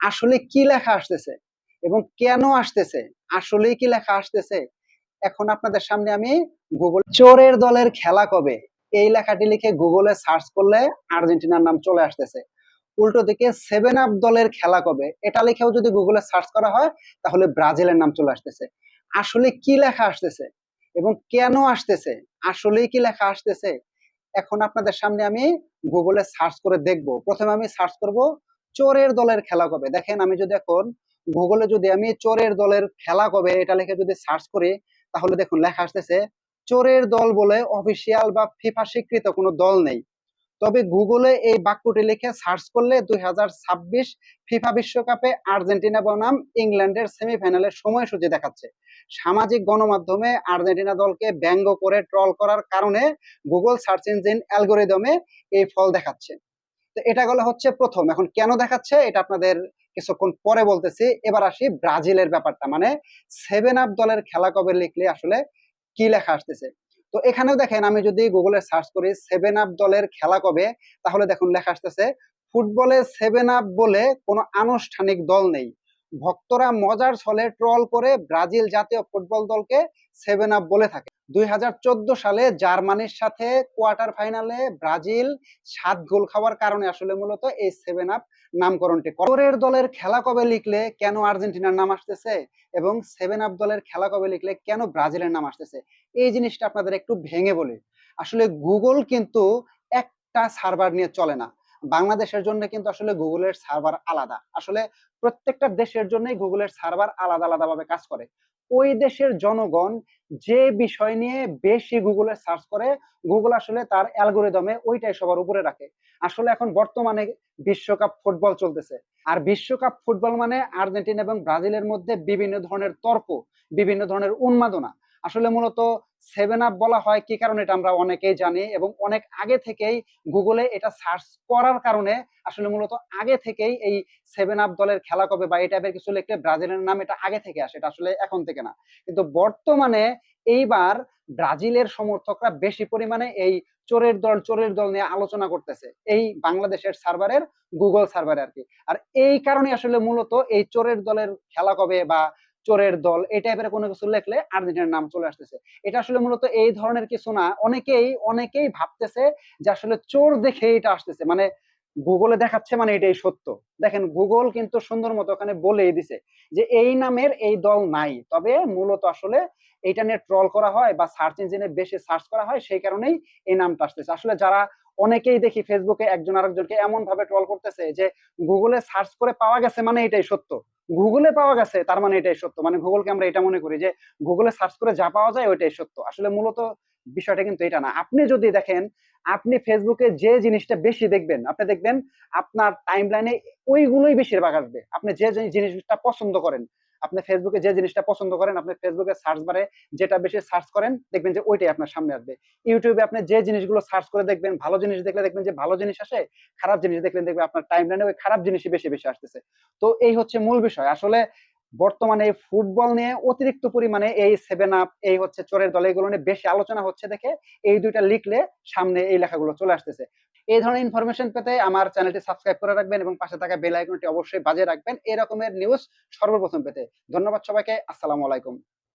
আসলে কি লেখা আসতেছে এবং কেন আসতেছে, আসলেই কি লেখা আসতেছে। এখন আপনাদের সামনে আমি গুগল চোরের দলের খেলা কবে এই লেখাটি লিখে গুগলে সার্চ করলে আর্জেন্টিনার নাম চলে আসতেছে। উল্টো দিকে সেভেন আপ দলের খেলা কবে এটা লিখেও যদি গুগলে সার্চ করা হয় তাহলে ব্রাজিলের নাম চলে আসতেছে। আসলে কি লেখা আসতেছে এবং কেন আসতেছে, আসলেই কি লেখা আসতেছে। এখন আপনাদের সামনে আমি গুগলে সার্চ করে দেখব। প্রথমে আমি সার্চ করব চোরের দলের খেলা কবে। দেখেন আমি যদি এখন গুগলে যদি আমি চোরের দলের খেলা কবে এটা লিখে যদি সার্চ করি তাহলে দেখুন লেখা আসতেছে চোরের দল বলে অফিসিয়াল বা ফিফা স্বীকৃত কোনো দল নেই। তবে গুগলে এই বাক্যটি লিখে সার্চ করলে 2026 ফিফা বিশ্বকাপে আর্জেন্টিনা বনাম ইংল্যান্ডের সেমিফাইনালের সময়সূচি দেখাচ্ছে। সামাজিক গণমাধ্যমে আর্জেন্টিনা দলকে ব্যঙ্গ করে ট্রল করার কারণে গুগল সার্চ ইঞ্জিন অ্যালগোরিদমে এই ফল দেখাচ্ছে। তো এটা গেল হচ্ছে প্রথম। এখন কেন দেখাচ্ছে এটা আপনাদের কিছুক্ষণ পরে বলতেছি। এবার আসি ব্রাজিলের ব্যাপারটা, মানে সেভেন আপ দলের খেলা কবে লিখলে আসলে কি লেখা আসতেছে। তো এখানেও দেখেন আমি যদি গুগলে সার্চ করি সেভেন আপ দলের খেলা কবে তাহলে দেখুন লেখা আসতেছে ফুটবলে সেভেন আপ বলে কোনো আনুষ্ঠানিক দল নেই। ভক্তরা মজার ছলে ট্রল করে ব্রাজিল জাতীয় ফুটবল দলকে সেভেন আপ বলে থাকে। 2014 সালে জার্মানির সাথে কোয়ার্টার ফাইনালে ব্রাজিল 7 গোল খাওয়ার কারণে আসলে মূলত এই সেভেন আপ নামকরণটি। চোরের দলের খেলা কবে লিখলে কেন আর্জেন্টিনার নাম আসতেছে এবং সেভেন আপ দলের খেলা কবে লিখলে কেন ব্রাজিলের নাম আসতেছে, এই জিনিসটা আপনাদের একটু ভেঙে বলি। আসলে গুগল কিন্তু একটা সার্ভার নিয়ে চলে না। বাংলাদেশের জন্য কিন্তু আসলে গুগলের সার্ভার আলাদা। আসলে প্রত্যেকটা দেশের জন্যই গুগলের সার্ভার আলাদা আলাদা ভাবে কাজ করে। ওই দেশের জনগণ যে বিষয় নিয়ে বেশি গুগলে সার্চ করে গুগল আসলে তার অ্যালগোরিদমে ওইটাই সবার উপরে রাখে। আসলে এখন বর্তমানে বিশ্বকাপ ফুটবল চলতেছে, আর বিশ্বকাপ ফুটবল মানে আর্জেন্টিনা এবং ব্রাজিলের মধ্যে বিভিন্ন ধরনের তর্ক, বিভিন্ন ধরনের উন্মাদনা। আসলে মূলত সেভেন আপ বলা হয় কি কারণে এটা আমরা অনেকেই জানি এবং অনেক আগে থেকেই গুগলে এটা সার্চ করার কারণে আসলে মূলত আগে থেকেই এই সেভেন আপ দলের খেলা কবে বা এই টাইপের কিছু লিখলে ব্রাজিলের নাম এটা আগে থেকে আসে, এটা আসলে এখন থেকে না। কিন্তু বর্তমানে এইবার ব্রাজিলের সমর্থকরা বেশি পরিমাণে এই চোরের দল নিয়ে আলোচনা করতেছে এই বাংলাদেশের সার্ভারের, গুগল সার্ভারে আর কি। আর এই কারণে আসলে মূলত এই চোরের দলের খেলা কবে বা চোরের দল এই টাইপের কোনো কিছু লিখলে আর্জেন্টিনার নাম চলে আসতেছে। এটা আসলে মূলত এই ধরনের কিছু না, অনেকেই অনেকেই ভাবতেছে যে আসলে চোর দেখে এটা আসতেছে, মানে গুগলে দেখাচ্ছে মানে এটাই সত্য। দেখেন গুগল কিন্তু সুন্দর মতো ওখানে বলেই দিছে যে এই নামের এই দল নাই, তবে মূলত আসলে এইটা নিয়ে ট্রল করা হয় বা সার্চ ইঞ্জিনে বেশি সার্চ করা হয় সেই কারণেই এই নামটা আসতেছে। আসলে যারা অনেকেই দেখি ফেসবুকে একজন আরেকজনকে এমন ভাবে ট্রল করতেছে যে গুগলে সার্চ করে পাওয়া গেছে মানে এটাই সত্য, গুগলে পাওয়া গেছে তার মানে এটাই সত্য, মানে গুগলকে আমরা এটা মনে করি যে গুগলে সার্চ করে যা পাওয়া যায় ওইটাই সত্য। আসলে মূলত বিষয়টা কিন্তু এটা না। আপনি যদি দেখেন, আপনি ফেসবুকে যে জিনিসটা বেশি দেখবেন আপনি দেখবেন আপনার টাইম লাইনে ওইগুলোই বেশিরভাগ আসবে। আপনি যে জিনিসটা পছন্দ করেন, আপনি ফেসবুকে যে জিনিসটা পছন্দ করেন আপনি ফেসবুকে সার্চ বারে যেটা বেশি সার্চ করেন দেখবেন যে ওইটাই আপনার সামনে আসবে। ইউটিউবে আপনি যে জিনিসগুলো সার্চ করে দেখবেন, ভালো জিনিস দেখলে দেখবেন যে ভালো জিনিস আসে, খারাপ জিনিস দেখলে দেখবেন আপনার টাইম লাইনে ওই খারাপ জিনিসই বেশি বেশি আসতেছে। তো এই হচ্ছে মূল বিষয়। আসলে বর্তমানে এই ফুটবল নিয়ে অতিরিক্ত পরিমাণে এই সেভেন আপ এই হচ্ছে চোরের দল এগুলো নিয়ে বেশি আলোচনা হচ্ছে দেখে এই দুইটা লিখলে সামনে এই লেখাগুলো চলে আসতেছে। এই ধরনের ইনফরমেশন পেতে আমার চ্যানেলটি সাবস্ক্রাইব করে রাখবেন এবং পাশে থাকা বেল আইকনটি অবশ্যই বাজিয়ে রাখবেন এই রকমের নিউজ সর্বপ্রথম পেতে। ধন্যবাদ সবাইকে, আসসালামু আলাইকুম।